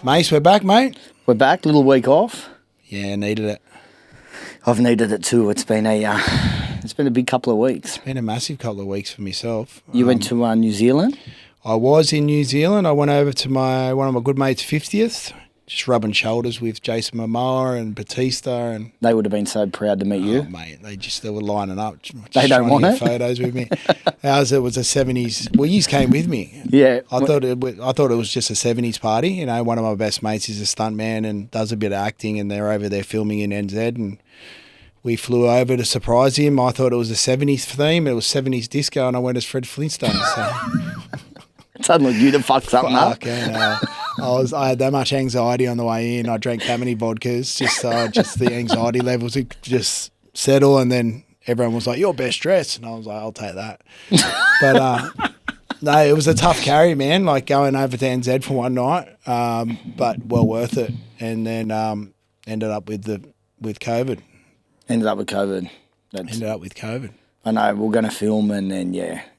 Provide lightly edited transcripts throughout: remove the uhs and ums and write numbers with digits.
Mace, we're back, mate. We're back, little week off. Yeah, needed it. I've needed it too. It's been a big couple of weeks. It's been a massive couple of weeks for myself. You went to New Zealand? I was in New Zealand. I went over to one of my good mates' 50th, just rubbing shoulders with Jason Momoa and Batista, and they would have been so proud to meet you. Mate, they were lining up. They don't want it. Photos with me. Ours, it was a 70s. Well, you came with me. Yeah, I thought it was just a 70s party. You know, one of my best mates is a stuntman and does a bit of acting, and they're over there filming in NZ, and we flew over to surprise him. I thought it was a 70s theme. It was 70s disco, and I went as Fred Flintstone. So. It's unlike you to fuck something up. I had that much anxiety on the way in. I drank that many vodkas, just the anxiety levels would just settle, and then everyone was like, "You're best dressed," and I was like, "I'll take that." But no, it was a tough carry, man. Like going over to NZ for one night, but well worth it. And then ended up with COVID. Ended up with COVID. I know, we're going to film, and then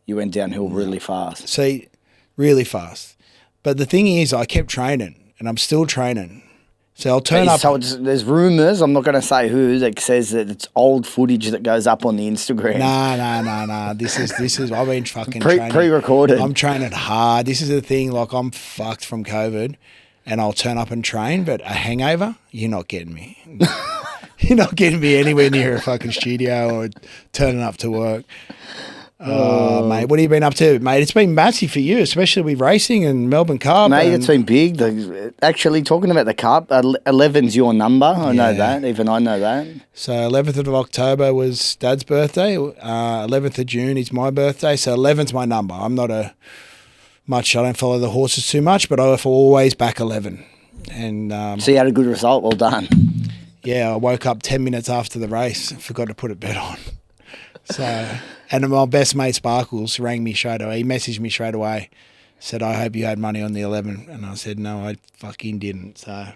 you went downhill really fast. See, really fast. But the thing is, I kept training, and I'm still training. So I'll turn up. So there's rumours, I'm not going to say who, that says that it's old footage that goes up on the Instagram. Nah. This is. I've been fucking training. Pre-recorded. I'm training hard. This is the thing. Like, I'm fucked from COVID, and I'll turn up and train. But a hangover, you're not getting me. You're not getting me anywhere near a fucking studio or turning up to work. Mate, what have you been up to, mate? It's been massive for you, especially with racing and Melbourne Cup. Mate, it's been big. Actually, talking about the Cup, 11's your number. I know that. Even I know that. So 11th of October was Dad's birthday. 11th of June is my birthday. So 11's my number. I'm not I don't follow the horses too much, but I always back 11. And so you had a good result. Well done. Yeah, I woke up 10 minutes after the race and forgot to put a bet on. So, and my best mate Sparkles rang me straight away. He messaged me straight away, said, "I hope you had money on the 11." And I said, "No, I fucking didn't." So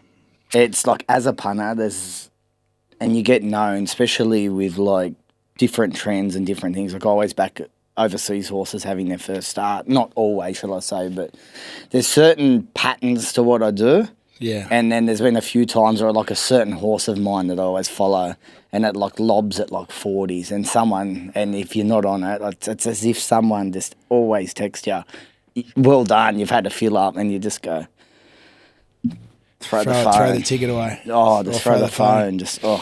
it's like, as a punter, and you get known, especially with like different trends and different things. Like I always back overseas horses having their first start. Not always, shall I say, but there's certain patterns to what I do. Yeah. And then there's been a few times where like a certain horse of mine that I always follow, and it like lobs at like 40s, and if you're not on it, it's as if someone just always texts you, "Well done, you've had to fill up," and you just go, throw the phone. Throw the ticket away. Oh, just throw the phone. Ugly.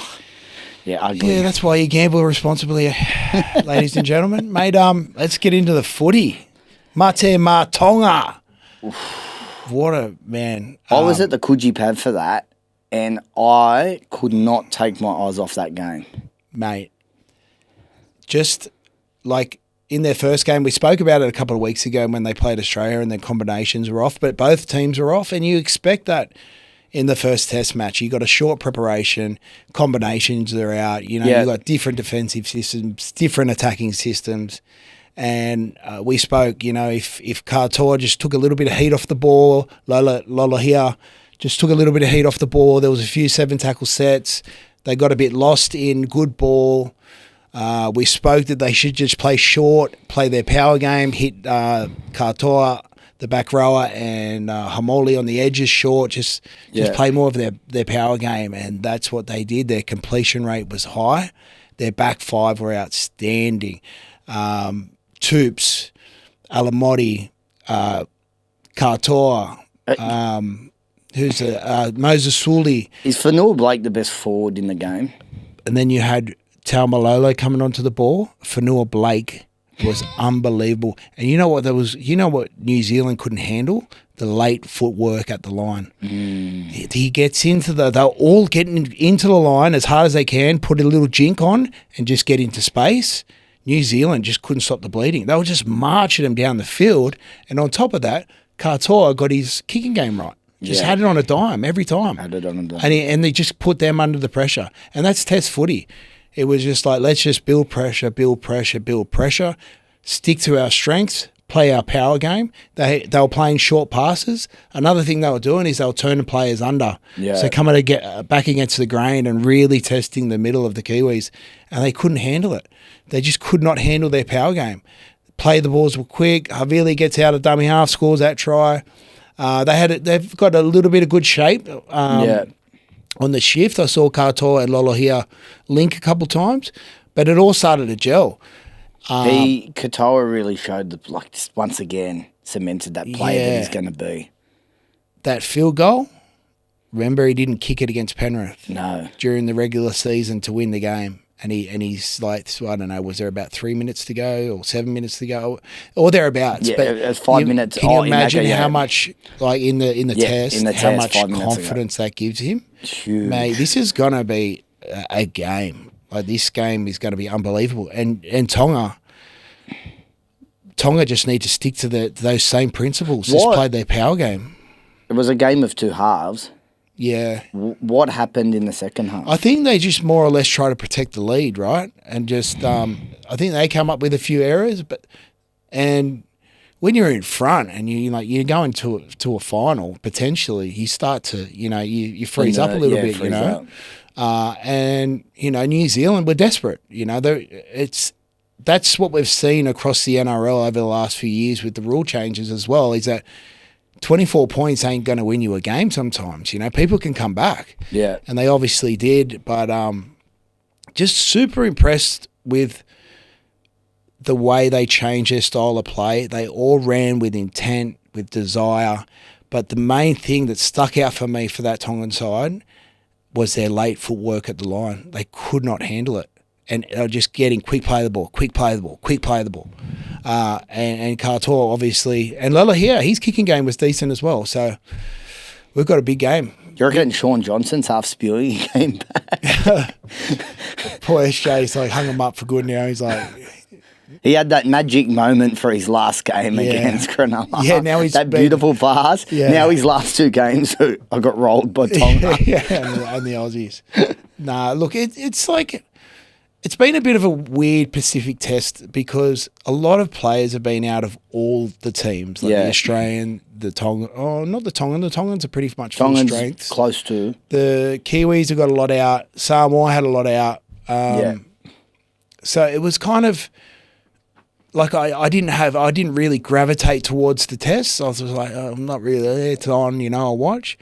Yeah, that's why you gamble responsibly, ladies and gentlemen. Mate, let's get into the footy. Mate Ma Tonga. What a man. I was at the Coogee pad for that, and I could not take my eyes off that game. Mate, just like in their first game, we spoke about it a couple of weeks ago when they played Australia and their combinations were off, but both teams were off, and you expect that in the first test match. You got a short preparation, combinations are out, you got different defensive systems, different attacking systems. And we spoke, if Katoa just took a little bit of heat off the ball, Lola here just took a little bit of heat off the ball. There was a few 7-tackle sets. They got a bit lost in good ball. We spoke that they should just play short, play their power game, hit Katoa, the back rower, and Hamoli on the edges short, just play more of their power game. And that's what they did. Their completion rate was high. Their back five were outstanding. Toops, Alamotti, Katoa, Moses Sully. Is Fanua Blake the best forward in the game? And then you had Taumalolo coming onto the ball. Fanua Blake was unbelievable. And you know what New Zealand couldn't handle? The late footwork at the line. He gets into they're all getting into the line as hard as they can, put a little jink on and just get into space. New Zealand just couldn't stop the bleeding. They were just marching him down the field. And on top of that, Katoa got his kicking game right. Just had it on a dime every time. Had it on a dime. And they just put them under the pressure. And that's test footy. It was just like, let's just build pressure, stick to our strengths, play our power game. They were playing short passes. Another thing they were doing is they were turning players under. Yeah. So coming to get back against the grain and really testing the middle of the Kiwis. And they couldn't handle it. They just could not handle their power game. Play the balls were quick. Havili gets out of dummy half, scores that try. They've got a little bit of good shape. On the shift, I saw Katoa and Lolohea link a couple times, but it all started to gel. Katoa really showed once again cemented that play that he's going to be. That field goal. Remember, he didn't kick it against Penrith. No. During the regular season to win the game. And he's like, I don't know, was there about 3 minutes to go or 7 minutes to go or thereabouts? Yeah, but it was 5 minutes. Can you imagine how much, like in the test, how much 5 minutes confidence that gives him? Huge. Mate, this is going to be a game. Like, this game is going to be unbelievable. And Tonga just need to stick to those same principles. Just play their power game. It was a game of two halves. Yeah. What happened in the second half? I think they just more or less try to protect the lead, right? And just, I think they come up with a few errors, and when you're in front and you're going to a final potentially, you start to, you freeze up a little bit, and New Zealand were desperate. That's what we've seen across the NRL over the last few years with the rule changes as well. Is that 24 points ain't going to win you a game sometimes. People can come back. Yeah. And they obviously did. But just super impressed with the way they changed their style of play. They all ran with intent, with desire. But the main thing that stuck out for me for that Tongan side was their late footwork at the line. They could not handle it. And they were just getting quick play the ball. And Katoa, obviously, and Lolohea, his kicking game was decent as well. So we've got a big game. You're getting Sean Johnson's half spewing. He came back. Poor SJ's hung him up for good now. He's like... He had that magic moment for his last game against Cronulla. Yeah, now he's... That beautiful pass. Yeah. Now his last two games, I got rolled by Tonga. and the Aussies. Nah, look, it's like... It's been a bit of a weird Pacific test because a lot of players have been out of all the teams, like the Australian, the Tongan. Oh, not the Tongan. The Tongans are pretty much full strength. Close to. The Kiwis have got a lot out. Samoa had a lot out. So it was kind of like I didn't really gravitate towards the tests. I was just like, I'm not really there. It's on, I'll watch.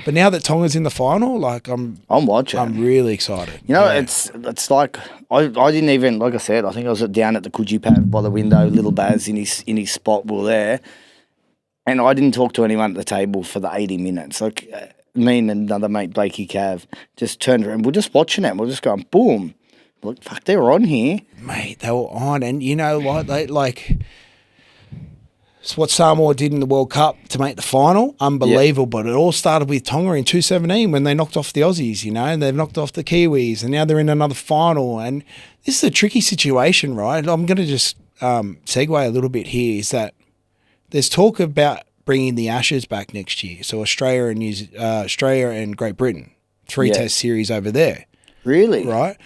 But now that Tonga's in the final, I'm watching. I'm really excited. It's like I didn't even, like I said, I think I was down at the Coogee pad by the window, little Baz in his spot. We were there, and I didn't talk to anyone at the table for the 80 minutes. Like me and another mate, Blakey Cav, just turned around. We're just watching it. We're just going boom. Look, fuck, they were on here, mate. They were on, and you know what? It's what Samoa did in the World Cup to make the final. Unbelievable. But it all started with Tonga in 2017 when they knocked off the Aussies, and they've knocked off the Kiwis, and now they're in another final. And this is a tricky situation, right? I'm going to just segue a little bit here. Is that there's talk about bringing the Ashes back next year. So Australia and Great Britain, 3-test series over there. Really? Right.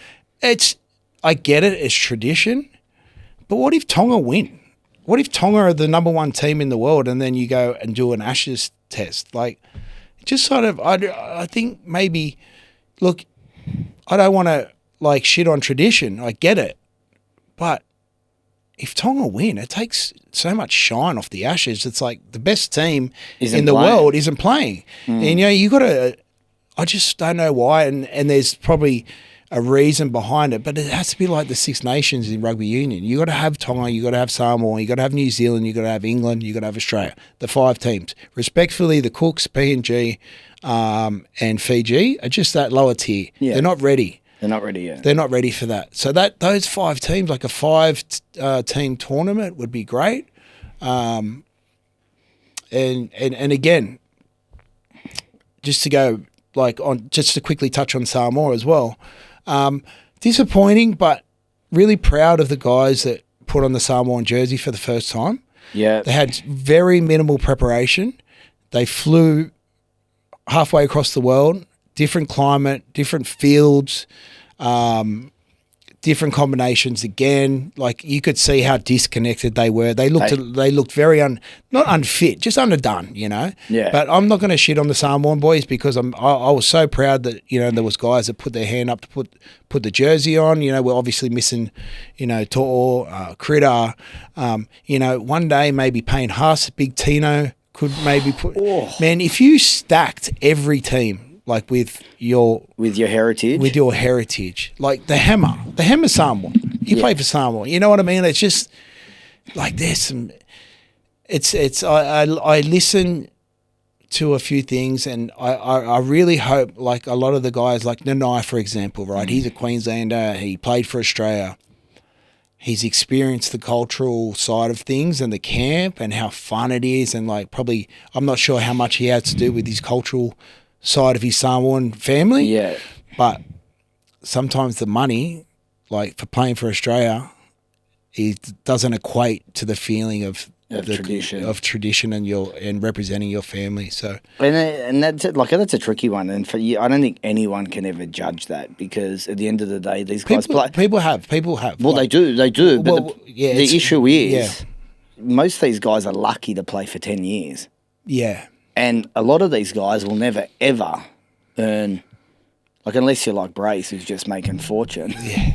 I get it. It's tradition, but what if Tonga win? What if Tonga are the number one team in the world and then you go and do an Ashes test? Just sort of, I think maybe, look, I don't want to shit on tradition. I get it. But if Tonga win, it takes so much shine off the Ashes. It's like the best team in the world isn't playing. And, you got to, I just don't know why. And there's probably a reason behind it, but it has to be like the Six Nations in rugby union. You got to have Tonga, you got to have Samoa, you got to have New Zealand, you got to have England, you got to have Australia. The 5 teams, respectfully, the Cooks, PNG, and Fiji are just that lower tier. Yeah. They're not ready. They're not ready yet. They're not ready for that. So those 5 teams, like a 5-team tournament, would be great. And again, just to go just to quickly touch on Samoa as well. Disappointing, but really proud of the guys that put on the Samoan jersey for the first time. Yeah. They had very minimal preparation. They flew halfway across the world, different climate, different fields, different combinations again. You could see how disconnected they were. They looked very not unfit, just underdone, Yeah. But I'm not going to shit on the Samoan boys because I was so proud that, there was guys that put their hand up to put the jersey on. We're obviously missing, To'o, Critter. One day maybe Payne Haas, Big Tino could maybe put. Man, if you stacked every team like with your heritage, like the Hammer Samoa, you play for Samoa. You know what I mean? It's just like there's some. It's I listen to a few things, and I really hope, like a lot of the guys, like Nanai, for example, right? He's a Queenslander. He played for Australia. He's experienced the cultural side of things and the camp and how fun it is, and like probably I'm not sure how much he has to do with his cultural side of his Samoan family. Yeah. But sometimes the money, like for playing for Australia, it doesn't equate to the feeling of tradition and representing your family. So and that's it. Like that's a tricky one, and for you, I don't think anyone can ever judge that, because at the end of the day, these guys play. People have. Well, like, they do. But well, the issue is, most of these guys are lucky to play for 10 years. Yeah, and a lot of these guys will never ever earn, like unless you're like Brace, who's just making fortune. Yeah.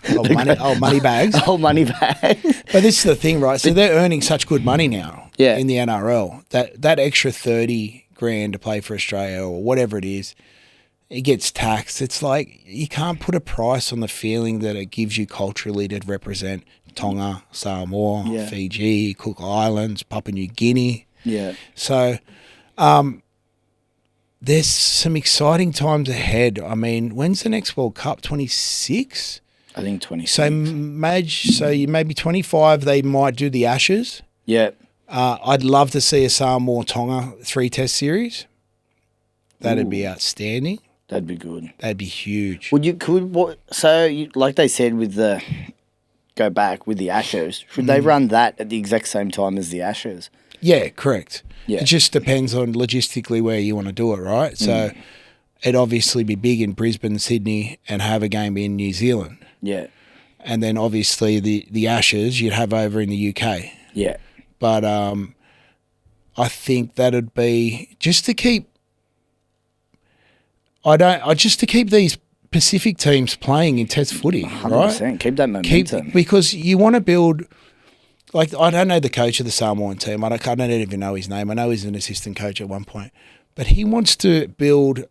Money bags. Money bags. But this is the thing, right? So they're earning such good money now in the NRL. That extra 30 grand to play for Australia or whatever it is, it gets taxed. It's like you can't put a price on the feeling that it gives you culturally to represent Tonga, Samoa, Fiji, Cook Islands, Papua New Guinea. Yeah. So there's some exciting times ahead. I mean, when's the next World Cup? 26? I think 26. So you maybe 25, they might do the Ashes. Yeah. I'd love to see a Samoa Tonga 3-test series. That'd be outstanding. That'd be good. That'd be huge. Like they said with the go back with the Ashes, should they run that at the exact same time as the Ashes? Yeah, correct. Yeah. It just depends on logistically where you want to do it, right? So it'd obviously be big in Brisbane, Sydney, and have a game in New Zealand. Yeah. And then obviously the Ashes you'd have over in the UK. Yeah. But I think that'd be just to keep these Pacific teams playing in Test footy, 100%, right? Keep that momentum. Because you want to build. Like, I don't know the coach of the Samoan team. I don't even know his name. I know he's an assistant coach at one point, but he wants to build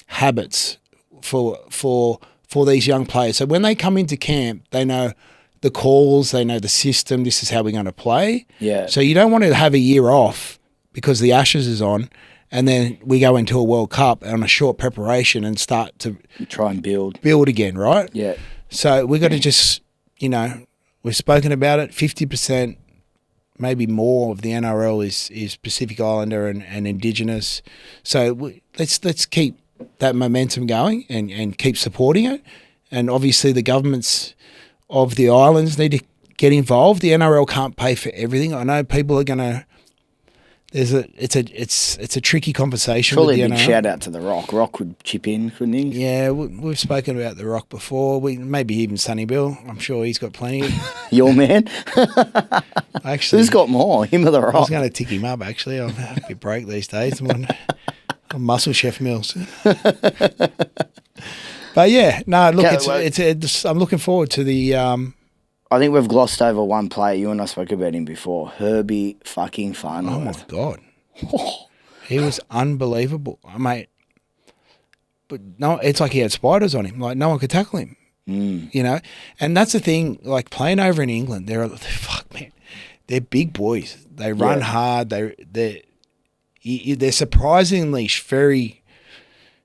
habits for these young players. So when they come into camp, they know the calls, they know the system. This is how we're going to play. Yeah. So you don't want to have a year off because the Ashes is on, and then we go into a World Cup on a short preparation and start to try and build again, right? Yeah. So we've got to just, we've spoken about it. 50%, maybe more of the NRL is Pacific Islander and Indigenous. So let's keep that momentum going and keep supporting it. And obviously the governments of the islands need to get involved. The NRL can't pay for everything. I know people are going to. It's a tricky conversation. Surely with a big shout out to the Rock. Rock would chip in, couldn't he? Yeah, we've spoken about the Rock before. Maybe even Sonny Bill. I'm sure he's got plenty. Your man. Actually, who's got more, him or the Rock? I was going to tick him up. Actually, I'm a bit broke these days. I'm on muscle chef meals. But yeah, no. Look, it's I'm looking forward to the. I think we've glossed over one player. You and I spoke about him before. Herbie fucking Farnworth. Oh, my God. He was unbelievable, mate. But no, it's like he had spiders on him. Like, no one could tackle him. And that's the thing, like, playing over in England, they're big boys. They run hard. They're surprisingly very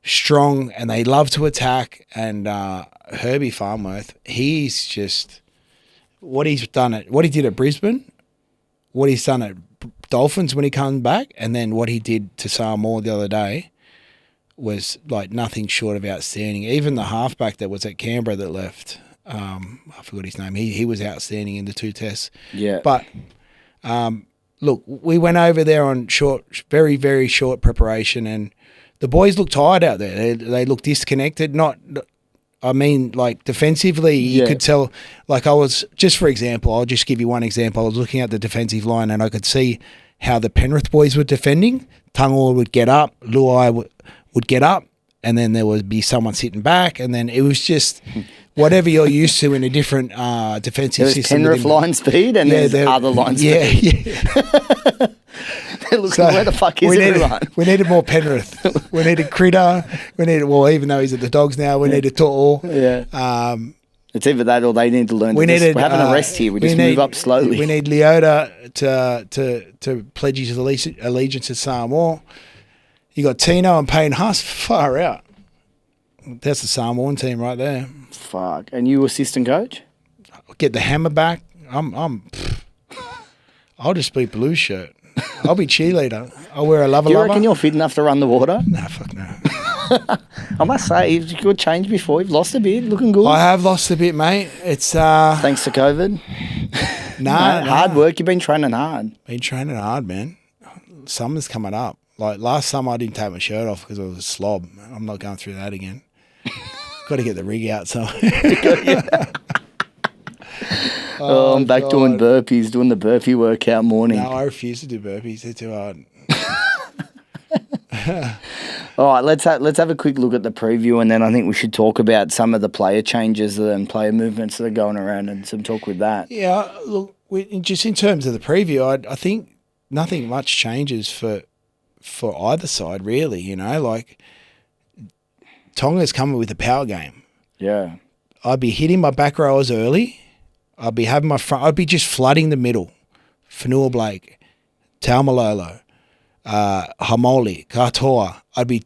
strong, and they love to attack. And Herbie Farnworth, he's just... What he did at Brisbane, what he's done at Dolphins when he comes back, and then what he did to Samoa the other day was like nothing short of outstanding. Even the halfback that was at Canberra that left, I forgot his name. He was outstanding in the 2 tests. Yeah. But look, we went over there on very, very short preparation, and the boys looked tired out there. They looked disconnected. Like defensively, you could tell, like for example, I'll just give you one example. I was looking at the defensive line and I could see how the Penrith boys were defending. Tunga would get up, Luai would get up, and then there would be someone sitting back, and then it was just whatever you're used to in a different defensive system. Penrith line speed and there's other line speed. Yeah. Look, where the fuck is everyone? We needed more Penrith. We needed Critter. Even though he's at the Dogs now, we needed To'o. Yeah. It's either that or they need to learn. We're having a rest here. We just move up slowly. We need Leota to pledge his allegiance to Samoa. You got Tino and Payne Huss far out. That's the Samoan team right there. Fuck. And you assistant coach? Get the hammer back. I'll just be blue shirt. I'll be cheerleader. I'll wear a lover. Do you reckon you're fit enough to run the water? Nah, fuck no. I must say, you've got change before. You've lost a bit. Looking good. I have lost a bit, mate. It's thanks to COVID. Hard work. You've been training hard. Been training hard, man. Summer's coming up. Like last summer, I didn't take my shirt off because I was a slob. I'm not going through that again. Got to get the rig out. So. I'm back doing burpees, doing the burpee workout morning. No, I refuse to do burpees. They're too hard. All right, let's have a quick look at the preview, and then I think we should talk about some of the player changes and player movements that are going around, and some talk with that. Yeah, look, just in terms of the preview, I think nothing much changes for either side, really. You know, like Tonga's coming with a power game. Yeah, I'd be hitting my back rowers early. I'd be having my front. I'd be just flooding the middle. Fanua Blake, Taumalolo, Hamoli, Katoa. I'd be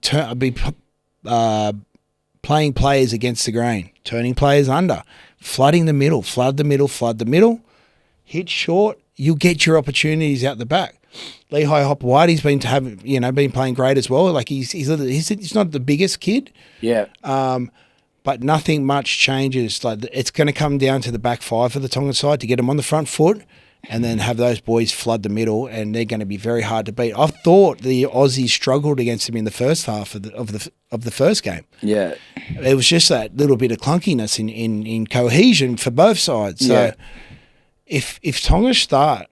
playing players against the grain, turning players under, flooding the middle, flood the middle, hit short. You'll get your opportunities out the back. Lehigh Hopewadi's been playing great as well. Like he's not the biggest kid. Yeah. But nothing much changes. Like it's going to come down to the back five for the Tongan side to get them on the front foot, and then have those boys flood the middle, and they're going to be very hard to beat. I thought the Aussies struggled against them in the first half of the first game. Yeah, it was just that little bit of clunkiness in cohesion for both sides. So if Tonga start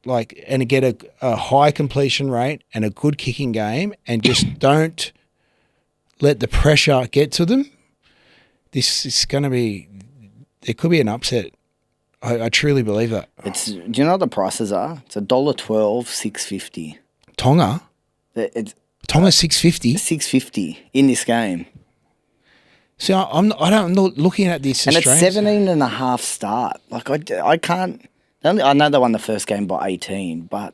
and get a high completion rate and a good kicking game, and just don't let the pressure get to them, this is going to be. It could be an upset. I truly believe that. Do you know what the prices are? It's $1.12, $6.50. Tonga? Tonga $6.50? $6.50 in this game. See, I'm not looking at this. And it's 17.5 start. Like I can't. I know they won the first game by 18, but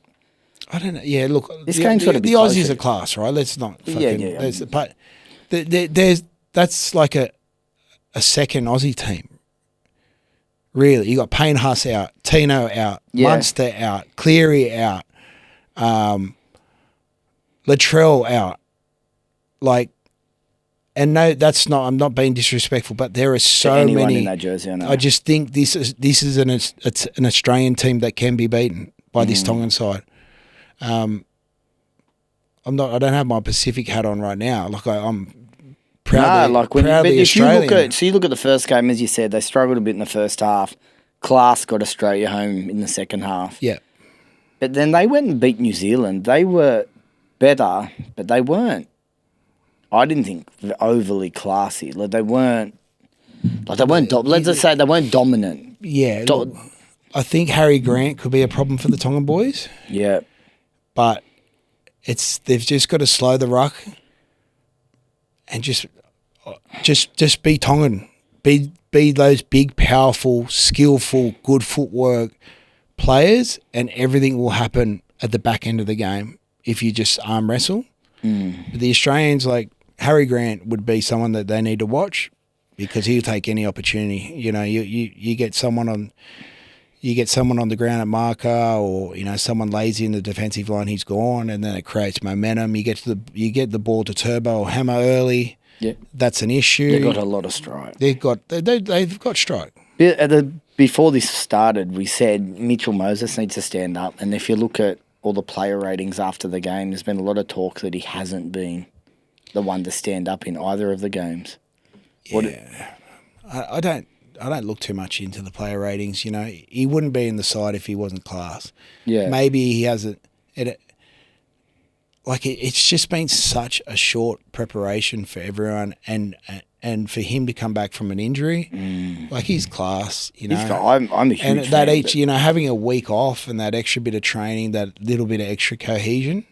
I don't know. Yeah, look, this game's got to be the closer. Aussies are class, right? Let's not. Yeah. But that's like a second Aussie team. Really, you got Payne Huss out, Tino out, Munster out, Cleary out, Latrell out. And no, that's not. I'm not being disrespectful, but there are so many in that jersey. I just think this is an Australian team that can be beaten by this Tongan side. I don't have my Pacific hat on right now. I'm proudly Australian. You look at the first game, as you said, they struggled a bit in the first half. Class got Australia home in the second half. Yeah. But then they went and beat New Zealand. They were better, but they weren't. I didn't think overly classy. They weren't. Let's just say they weren't dominant. Yeah. I think Harry Grant could be a problem for the Tongan boys. Yeah. But they've just got to slow the ruck. And just be Tongan, be those big, powerful, skillful, good footwork players, and everything will happen at the back end of the game if you just arm wrestle. But the Australians, like Harry Grant, would be someone that they need to watch because he'll take any opportunity. You know, you get someone on the ground at marker, or someone lazy in the defensive line, he's gone, and then it creates momentum. You get the ball to Turbo or Hammer early. Yeah, that's an issue. They've got a lot of strike. They've got strike. Before this started, we said Mitchell Moses needs to stand up, and if you look at all the player ratings after the game, there's been a lot of talk that he hasn't been the one to stand up in either of the games. I don't look too much into the player ratings. He wouldn't be in the side if he wasn't class. Yeah, maybe he hasn't. It's just been such a short preparation for everyone, and for him to come back from an injury, he's class. I'm a huge fan. And that having a week off and that extra bit of training, that little bit of extra cohesion,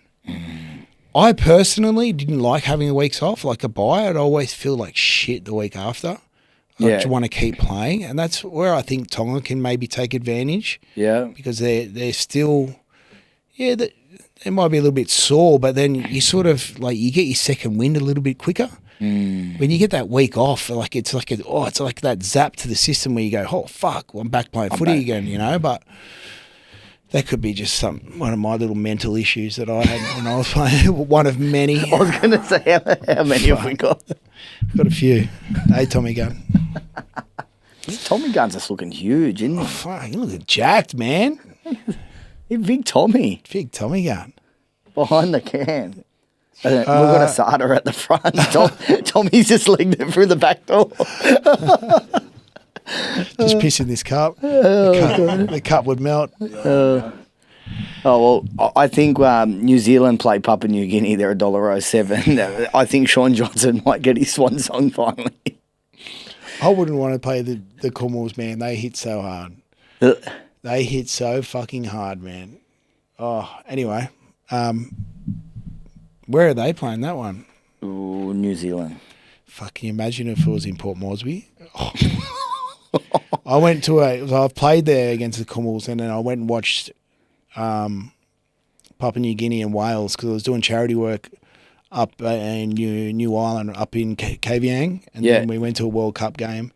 I personally didn't like having a week's off, like a bye. I'd always feel like shit the week after. I just want to keep playing, and that's where I think Tonga can maybe take advantage. Yeah. Because they're still, they might be a little bit sore, but then you sort of like you get your second wind a little bit quicker. When you get that week off, like it's like that zap to the system where you go, oh fuck, well, I'm back playing footy again, you know. But that could be just one of my little mental issues that I had when I was playing. One of many. I was going to say, how many have we got? Got a few. Hey, Tommy Gunn. Tommy Gunn's just looking huge, isn't he? Oh, fuck, you look jacked, man. He's big Tommy. Big Tommy Gunn. Behind the can. We've got a Sada at the front. Tommy's just legged it through the back door. Just pissing this cup. The cup would melt. Well, I think New Zealand play Papua New Guinea. They're $1.07. I think Sean Johnson might get his swan song finally. I wouldn't want to play the Comores, man. They hit so hard. They hit so fucking hard, man. Oh, anyway. Where are they playing that one? Ooh, New Zealand. Fuck, can you imagine if it was in Port Moresby? Oh. I've played there against the Comores, and then I went and watched Papua New Guinea and Wales because I was doing charity work up in New Ireland, up in Kavieng, and then we went to a World Cup game.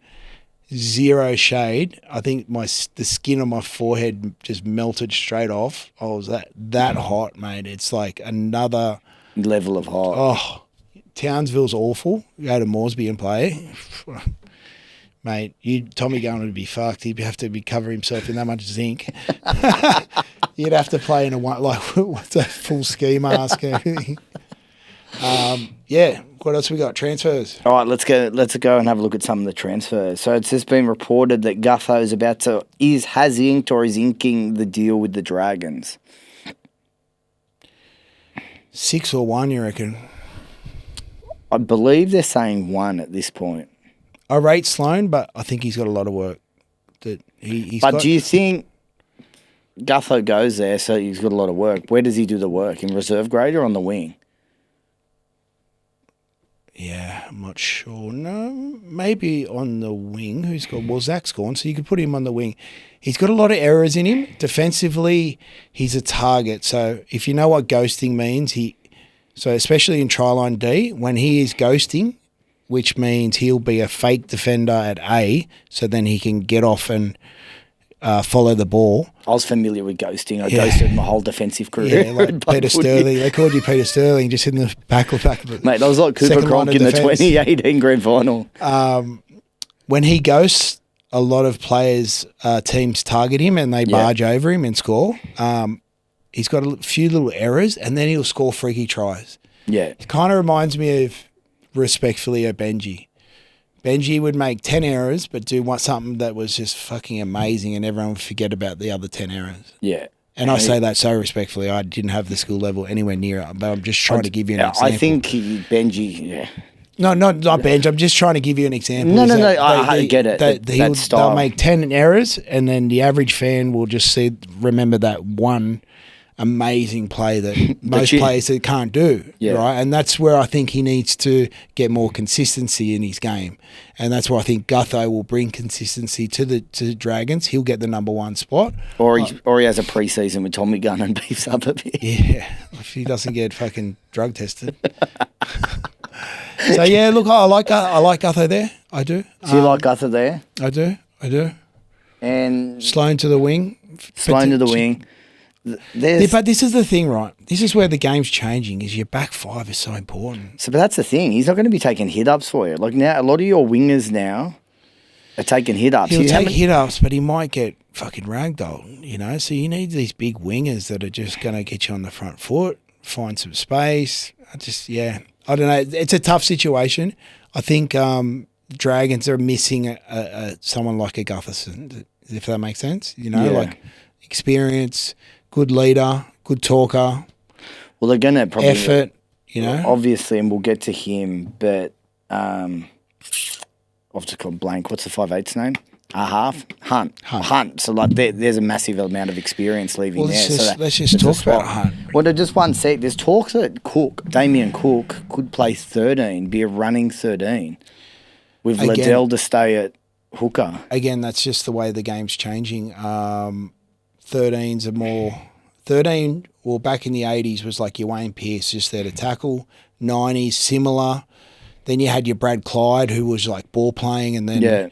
Zero shade. I think the skin on my forehead just melted straight off. I was that hot, mate. It's like another level of hot. Oh, Townsville's awful. You go to Moresby and play. Mate, Tommy Gunn would be fucked. He'd have to be covering himself in that much zinc. You'd have to play in what's a full ski mask and everything. What else we got? Transfers. All right, let's go and have a look at some of the transfers. So it's just been reported that Gutho has inked or is inking the deal with the Dragons. 6 or 1, you reckon? I believe they're saying 1 at this point. I rate Sloan, but I think he's got a lot of work. Do you think Gutho goes there, so he's got a lot of work? Where does he do the work? In reserve grade or on the wing? Yeah, I'm not sure. No, maybe on the wing. Zach's gone, so you could put him on the wing. He's got a lot of errors in him. Defensively, he's a target. So if you know what ghosting means, especially in try-line D, when he is ghosting, which means he'll be a fake defender at A, so then he can get off and follow the ball. I was familiar with ghosting. I ghosted my whole defensive career. Yeah, like Peter Sterling. They called you Peter Sterling just in the back of it. Mate, that was like Cooper Cronk in the 2018 grand final. When he ghosts, a lot of teams target him and they barge over him and score. He's got a few little errors and then he'll score freaky tries. Yeah. It kind of reminds me of, respectfully, of Benji. Benji would make 10 errors but do something that was just fucking amazing and everyone would forget about the other 10 errors. Yeah. And I say that so respectfully. I didn't have the skill level anywhere near it, but I'm just trying to give you an example. I think Benji, yeah. No, not Benji. I'm just trying to give you an example. No, I get it. They'll make 10 errors and then the average fan will just remember that one amazing play that most players can't do, right? And that's where I think he needs to get more consistency in his game, and that's where I think Gutho will bring consistency to the Dragons. He'll get the number 1 spot, or he has a pre-season with Tommy Gunn and beefs up a bit. Yeah, if he doesn't get fucking drug tested. So yeah, look, I like Gutho there. I do. Do you like Gutho there? I do. And Sloan to the wing. But this is the thing, right? This is where the game's changing. Is your back 5 is so important. But that's the thing. He's not going to be taking hit ups for you. Like now, a lot of your wingers now are taking hit ups. He'll take hit ups, but he might get fucking ragdolled. You know, so you need these big wingers that are just going to get you on the front foot, find some space. I don't know. It's a tough situation. I think Dragons are missing someone like a Gutherson, if that makes sense. You know, like experience. Good leader, good talker. Well, they're going to probably... Effort, you know. Obviously, and we'll get to him, but I've just gone blank. What's the 5'8's name? A half? Hunt. So, like, there's a massive amount of experience leaving there. Let's just talk about Hunt. Well, just one sec. There's talks that Damien Cook, could play 13, be a running 13, with Liddell to stay at hooker. Again, that's just the way the game's changing. 13s are more... 13, well, back in the 80s was like your Wayne Pearce, just there to tackle. 90s, similar. Then you had your Brad Clyde, who was like ball playing, and then... Yeah,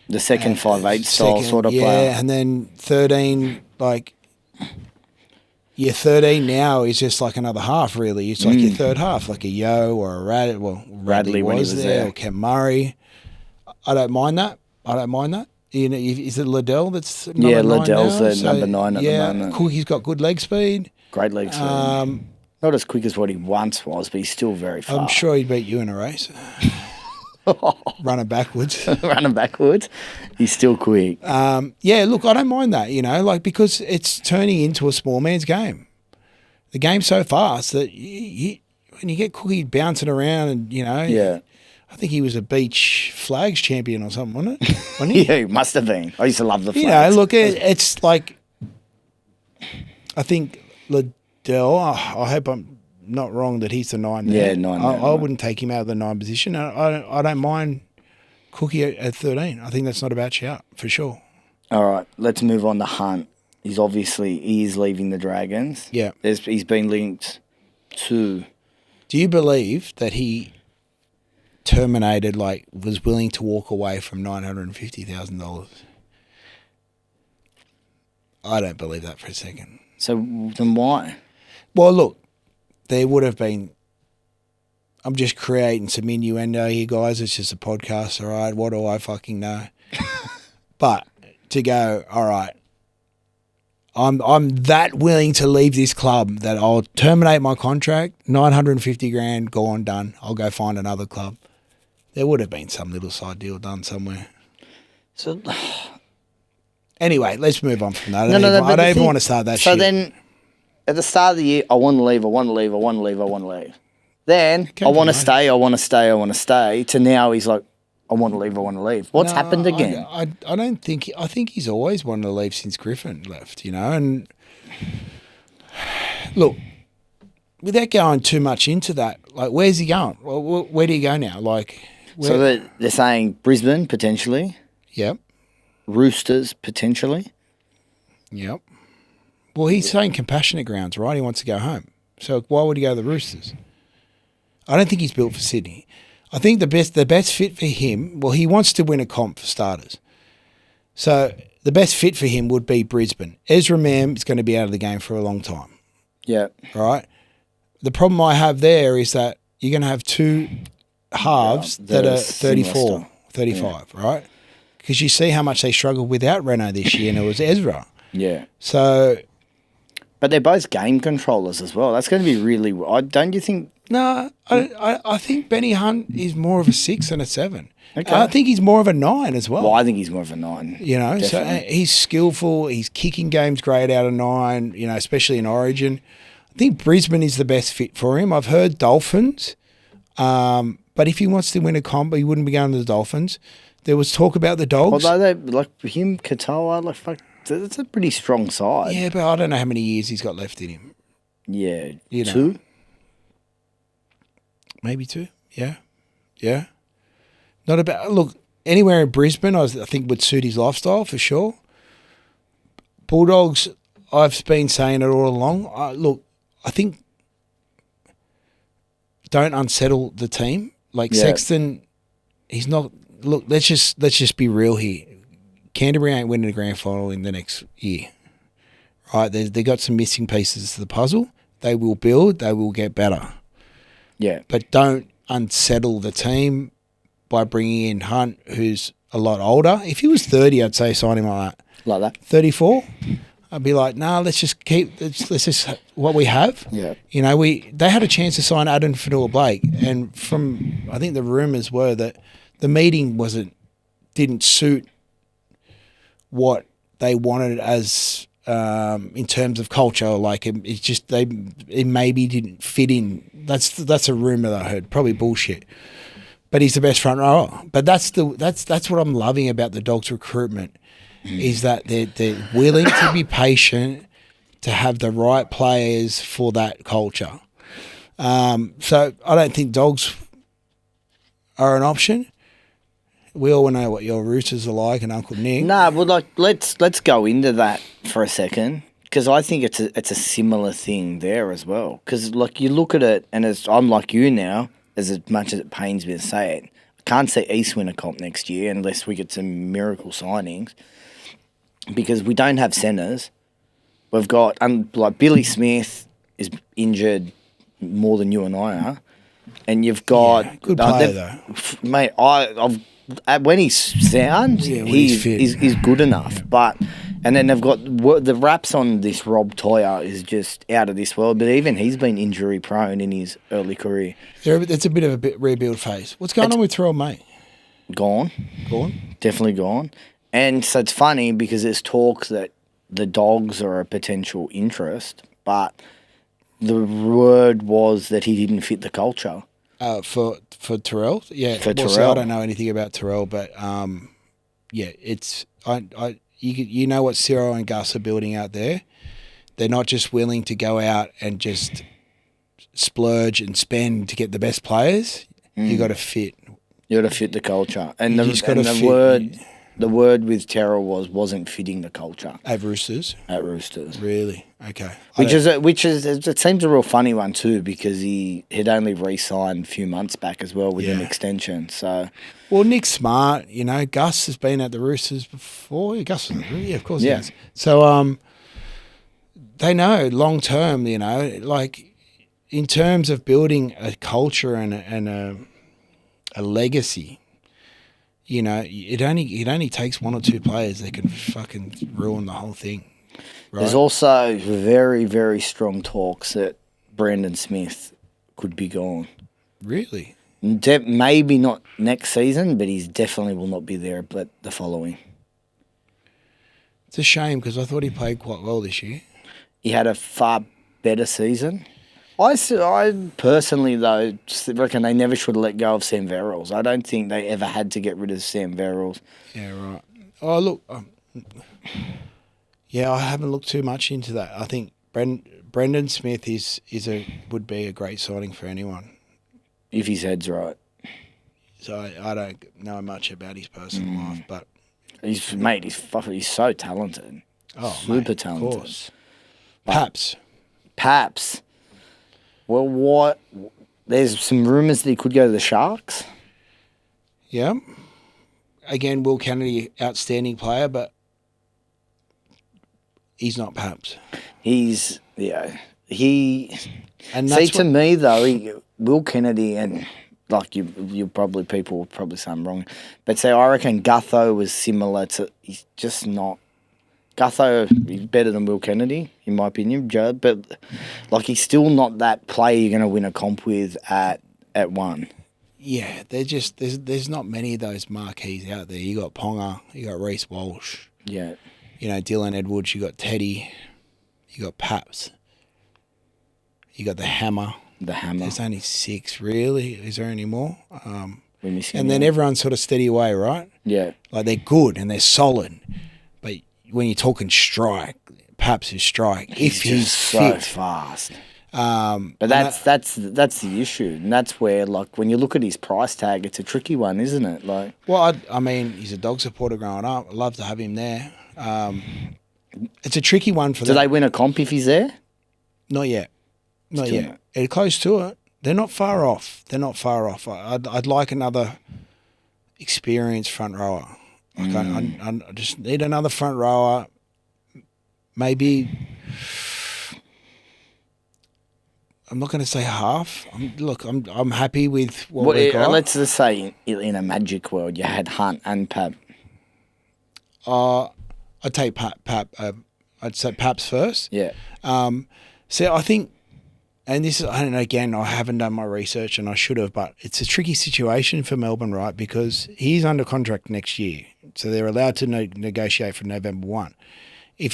the second 5'8" style sort of player. Yeah, and then 13, like... Your 13 now is just like another half, really. It's like your third half, like a Yo or a Radley. Well, Radley was there, or Ken Murray. I don't mind that. You know, is it Liddell that's number 9 Liddell's now? the number 9 at the moment. Cool. He's got good leg speed. Great leg speed. Not as quick as what he once was, but he's still very fast. I'm sure he'd beat you in a race. Running backwards. Running backwards. He's still quick. Yeah, look, I don't mind that, you know, like because it's turning into a small man's game. The game's so fast that when you get Cookie bouncing around and, you know. Yeah. I think he was a beach flags champion or something, wasn't it? Wasn't he? Yeah, he must have been. I used to love the flags. You know, look, it's like, I think Liddell, I hope I'm not wrong that he's the 9 there. Yeah, 9. I wouldn't take him out of the 9 position. I don't mind Cookie at 13. I think that's not a bad shout, for sure. All right, let's move on to Hunt. He is leaving the Dragons. Yeah. He's been linked to... Do you believe that he terminated, like, was willing to walk away from $950,000? I don't believe that for a second. So then why? Well, look, there would have been... I'm just creating some innuendo here, guys. It's just a podcast, all right? What do I fucking know? But to go, all right, I'm that willing to leave this club that I'll terminate my contract, $950,000, go on, done. I'll go find another club. There would have been some little side deal done somewhere. So... Anyway, let's move on from that. I I don't even want to start that shit. So then, at the start of the year, I want to leave. Then, I want to stay. To now, he's like, I want to leave. What's happened again? I don't think... I think he's always wanted to leave since Griffin left, you know? And look, without going too much into that, like, where's he going? Well, where do you go now? Like... So they're saying Brisbane, potentially. Yep. Roosters, potentially. Yep. Well, he's saying compassionate grounds, right? He wants to go home. So why would he go to the Roosters? I don't think he's built for Sydney. I think the best fit for him, well, he wants to win a comp for starters. So the best fit for him would be Brisbane. Ezra Mam is going to be out of the game for a long time. Yeah. Right? The problem I have there is that you're going to have two halves that are 34, 35, right? Because you see how much they struggled without Reno this year, and it was Ezra. Yeah. So... But they're both game controllers as well. That's going to be really... Don't you think... No, I think Benny Hunt is more of a 6 than a 7. Okay. I think he's more of a 9 as well. Well, I think he's more of a 9. You know, definitely. So he's skillful. He's kicking games great out of 9, you know, especially in Origin. I think Brisbane is the best fit for him. I've heard Dolphins, but if he wants to win a comp, he wouldn't be going to the Dolphins. There was talk about the Dogs. Although they like him, Katoa, like fuck, that's a pretty strong side. Yeah, but I don't know how many years he's got left in him. Yeah, you know. 2, maybe 2. Yeah. Not about look anywhere in Brisbane. I think would suit his lifestyle for sure. Bulldogs, I've been saying it all along. Look, I think don't unsettle the team. Like Sexton, he's not. Look, let's just be real here. Canterbury ain't winning a grand final in the next year, right? They got some missing pieces to the puzzle. They will build. They will get better. Yeah, but don't unsettle the team by bringing in Hunt, who's a lot older. If he was 30, I'd say sign him like that. Like that. 34, I'd be like, nah, let's just what we have. Yeah. You know, they had a chance to sign Adam Fanua-Blake, and from I think the rumours were that the meeting didn't suit what they wanted as in terms of culture. Like it maybe didn't fit in. That's a rumor that I heard. Probably bullshit. But he's the best front rower. But that's what I'm loving about the Dogs recruitment is that they're willing to be patient, to have the right players for that culture. So I don't think dogs are an option. We all know what your Roosters are like and Uncle Nick. No, well, like let's go into that for a second because I think it's a similar thing there as well. Because like you look at it, and I'm like you now, as much as it pains me to say it, I can't see East win a comp next year unless we get some miracle signings because we don't have centres. We've got like Billy Smith is injured more than you and I are, and you've got good player though, mate. When he's sound, he's good enough. And then they've got the raps on this Rob Toyer is just out of this world. But even he's been injury prone in his early career. It's a bit of a rebuild phase. What's going on with Terrell May? Gone, definitely gone. And so it's funny because there's talk that the Dogs are a potential interest, but the word was that he didn't fit the culture. For Terrell, yeah. For Terrell. See, I don't know anything about Terrell, but yeah, it's you know what Ciro and Gus are building out there. They're not just willing to go out and just splurge and spend to get the best players. You got to fit. You got to fit the culture, and the word with Terrell wasn't fitting the culture at Roosters. Really? Okay. Which is it seems a real funny one too because he had only re-signed a few months back as well with an extension. So, well, Nick's smart. You know, Gus has been at the Roosters before. Gus, of course, he has. So, they know long term. You know, like in terms of building a culture and a legacy. You know, it only takes one or two players that can fucking ruin the whole thing. Right? There's also very, very strong talks that Brandon Smith could be gone. Really? Maybe not next season, but he definitely will not be there but the following. It's a shame because I thought he played quite well this year. He had a far better season. I personally, though, reckon they never should have let go of Sam Verrills. I don't think they ever had to get rid of Sam Verrills. Yeah, right. Oh, look. Yeah, I haven't looked too much into that. I think Brendan Smith would be a great signing for anyone. If his head's right. So I don't know much about his personal life, but... He's so talented. Oh, super talented. Of course. Paps. Well, there's some rumours that he could go to the Sharks. Yeah. Again, Will Kennedy, outstanding player, but he's not Paps. To me, though, Will Kennedy and, like, people will probably say I'm wrong, but I reckon Gutho was similar to, he's just not. Gutho is better than Will Kennedy, in my opinion, Judd, but like he's still not that player you're going to win a comp with at one. Yeah, there's not many of those marquees out there. You got Ponga, you got Reece Walsh. Yeah. You know, Dylan Edwards, you got Teddy, you got Paps, you got the Hammer. There's only 6, really. Is there any more? And then everyone's sort of steady away, right? Yeah. Like they're good and they're solid. But when you're talking strike, Paps is strike. He's just so fast. But that's the issue, and that's where, like, when you look at his price tag, it's a tricky one, isn't it? Like, well, I mean, he's a dog supporter growing up. I'd love to have him there. It's a tricky one for them. Do they win a comp if he's there? Not yet. They're close to it. They're not far off. I'd like another experienced front rower. Like I just need another front rower. Maybe I'm not going to say half. I'm happy with what we got. Let's just say in a magic world, you had Hunt and Pap. I'd take Pap. I'd say Paps first. Yeah. So I think, and this is, I don't know, again, I haven't done my research and I should have, but it's a tricky situation for Melbourne, right? Because he's under contract next year. So they're allowed to negotiate from November 1. If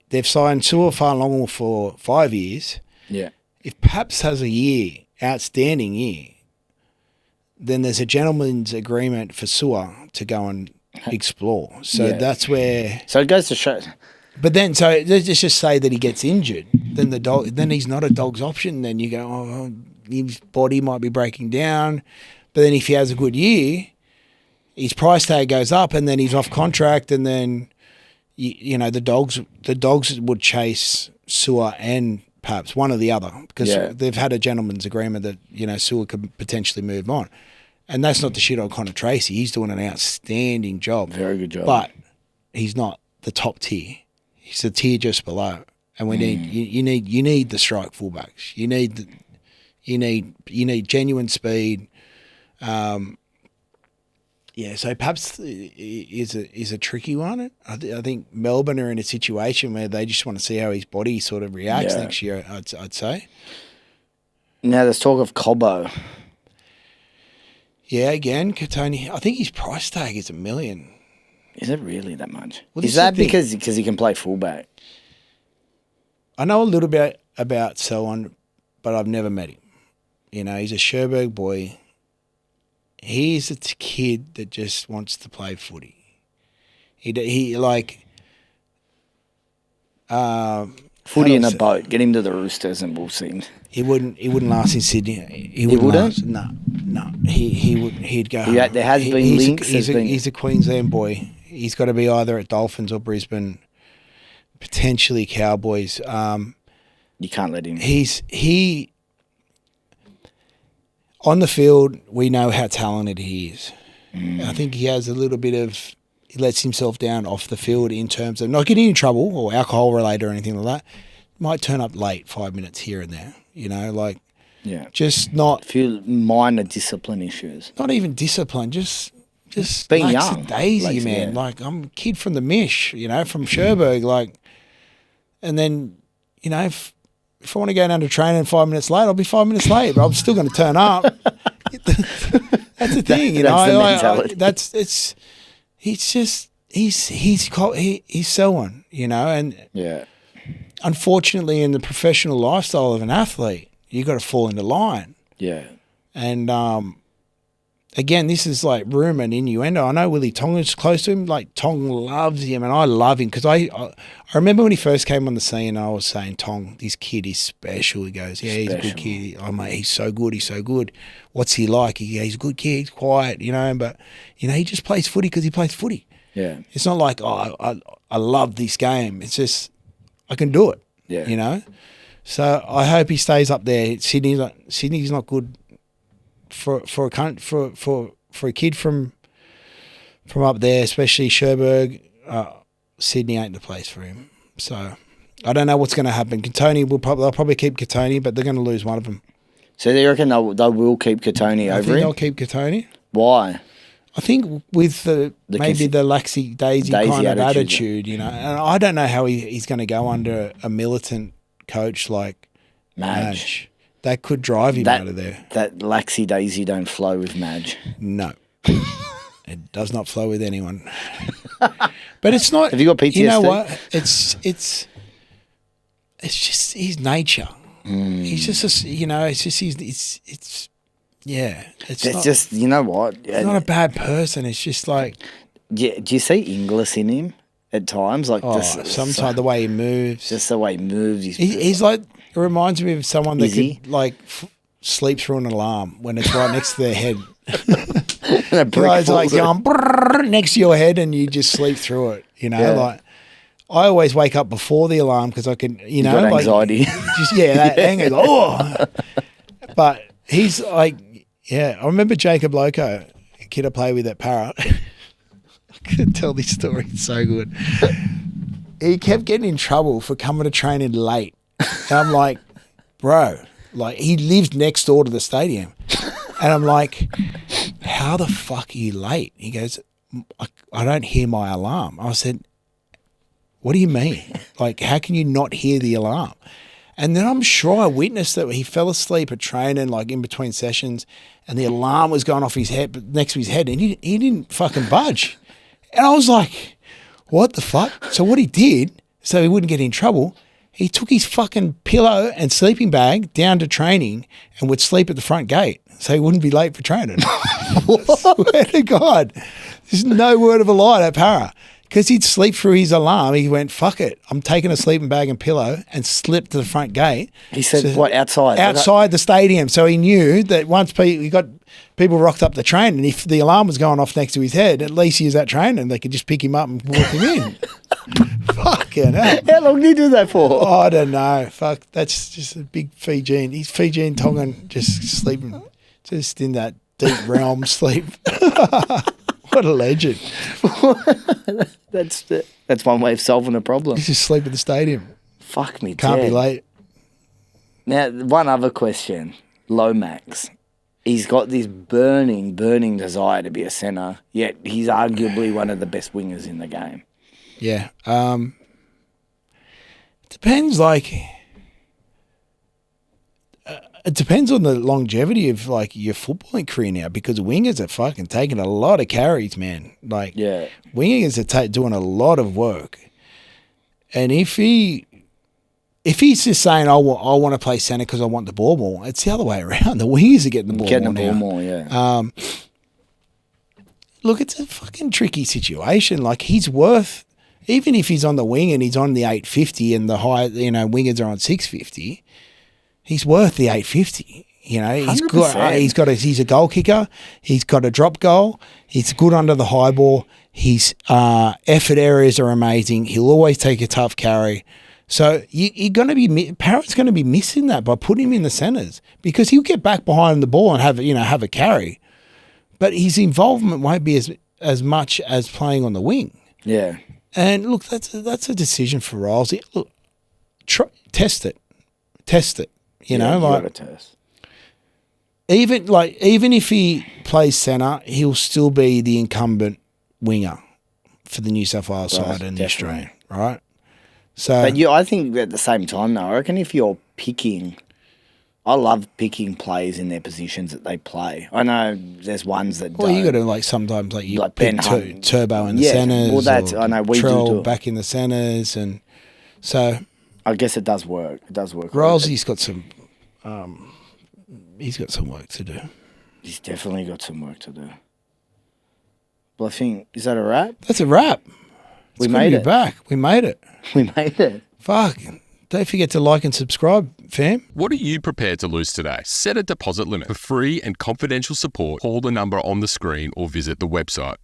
they've signed Tua Farnworth for 5 years. Yeah. If Paps has a outstanding year, then there's a gentleman's agreement for Sua to go and explore. So that's where... So it goes to show... But then, so let's just say that he gets injured. Then he's not a dog's option. Then you go, oh, his body might be breaking down. But then if he has a good year, his price tag goes up, and then he's off contract, and then you know the dogs would chase Sewer and Paps, one or the other, because they've had a gentleman's agreement that Sewer could potentially move on, and that's not the shit on Connor Tracy. He's doing an outstanding job, very good job, but he's not the top tier. He's the tier just below, and we need you need the strike fullbacks. You need genuine speed. So perhaps is a tricky one. I think Melbourne are in a situation where they just want to see how his body sort of reacts next year, I'd say. Now there's talk of Cobbo. Yeah, again, Katoni. I think his price tag is $1 million. Is it really that much? Well, is that because he can play fullback? I know a little bit about Selwyn, but I've never met him. He's a Sherbrooke boy. He's a kid that just wants to play footy. Footy in a boat. Get him to the Roosters and we'll see him. He wouldn't last in Sydney. He wouldn't? Last. No. He'd go. There has been links. He's a Queensland boy. He's got to be either at Dolphins or Brisbane, potentially Cowboys. You can't let him. He on the field, we know how talented he is. I think he has a little bit of, he lets himself down off the field in terms of not getting in trouble or alcohol related or anything like that. Might turn up late 5 minutes here and there, just not. A few minor discipline issues. Not even discipline, just being young. Daisy, man. Yeah. Like, I'm a kid from the Mish, from Sherbrooke, and then, if I want to go down to training 5 minutes late, I'll be 5 minutes late, but I'm still going to turn up. That's the thing, That's the mentality. He's someone, and unfortunately in the professional lifestyle of an athlete, you got to fall into line. Yeah. And again, this is like rumour and innuendo. I know Willie Tonga's close to him. Like, Tong loves him, and I love him because I remember when he first came on the scene, I was saying, Tong, this kid is special. He goes, yeah, he's a good kid. Oh, mate, he's so good. He's so good. What's he like? He's a good kid. He's quiet, but, he just plays footy because he plays footy. Yeah. It's not like, I love this game. It's just, I can do it, So I hope he stays up there. Sydney's not good. For a kid from up there, especially Sherbrooke, Sydney ain't the place for him. So I don't know what's going to happen. They'll probably keep Katoni, but they're going to lose one of them. So they reckon they will keep Katoni over him? I think they'll keep Katoni. Why? I think with the laxy daisy kind of attitude, and I don't know how he's going to go under a militant coach like Madge. That could drive him out of there. That laxy daisy don't flow with Madge. No. It does not flow with anyone. But it's not. Have you got PTSD? You know what? It's just his nature. He's just it's just it's just, you know what? He's not a bad person. It's just like. Yeah, do you see Inglis in him at times? Like sometimes the way he moves. Just the way he moves. He's like. It reminds me of someone that could sleep through an alarm when it's right next to their head. Guys like going next to your head and you just sleep through it. Like I always wake up before the alarm because I can, you got anxiety. That anger. But he's like, I remember Jacob Loco, a kid I play with at Para. I could tell this story. It's so good. He kept getting in trouble for coming to training late. And I'm like, bro, he lives next door to the stadium. And I'm like, how the fuck are you late? He goes, I don't hear my alarm. I said, what do you mean? How can you not hear the alarm? And then I'm sure I witnessed that he fell asleep at training, in between sessions, and the alarm was going off his head, next to his head, and he didn't fucking budge. And I was like, what the fuck? So what he did, so he wouldn't get in trouble, he took his fucking pillow and sleeping bag down to training and would sleep at the front gate so he wouldn't be late for training. I swear to God. There's no word of a lie at Para. because he'd sleep through his alarm. He went, fuck it, I'm taking a sleeping bag and pillow, and slipped to the front gate. He said, what, outside? Outside the stadium. So he knew that once he got people rocked up the train, and if the alarm was going off next to his head, at least he was at train and they could just pick him up and walk him in. Fucking hell. How long did he do that for? Oh, I don't know. Fuck, that's just a big Fijian. He's Fijian Tongan, just sleeping, just in that deep realm sleep. What a legend. That's one way of solving a problem. He's just sleep at the stadium. Fuck me, Can't dead. be late. Now, one other question. Lomax. He's got this burning desire to be a centre, yet he's arguably one of the best wingers in the game. Yeah. Depends, like... it depends on the longevity of, like, your footballing career now, because wingers are fucking taking a lot of carries, man. Like, Yeah. wingers are doing a lot of work. And if he's just saying, I want to play centre because I want the ball more, it's the other way around. The wingers are getting the ball more now. Yeah. Look, it's a fucking tricky situation. Like, he's worth, even if he's on the wing and he's on the 850 and the high, wingers are on 650, he's worth the 850. He's a goal kicker. He's got a drop goal. He's good under the high ball. His effort areas are amazing. He'll always take a tough carry. So Parrott's going to be missing that by putting him in the centres, because he'll get back behind the ball and have a carry, but his involvement won't be as much as playing on the wing. Yeah. And look, that's a decision for Riles. Look, test it. You gotta test. Even if he plays centre, he'll still be the incumbent winger for the New South Wales side and the Australian, right? So, but I think at the same time, though, I reckon if you're picking, I love picking players in their positions that they play. I know there's ones that well, don't. you got to sometimes you like pick Turbo in the centres. Well, that's I know we do back in the centres, and so I guess it does work. It does work. Riles, got some. He's got some work to do. He's definitely got some work to do. Well, I think, is that a wrap? That's a wrap. We made it. Back. We made it. We made it. Fuck. Don't forget to like and subscribe, fam. What are you prepared to lose today? Set a deposit limit. For free and confidential support, call the number on the screen or visit the website.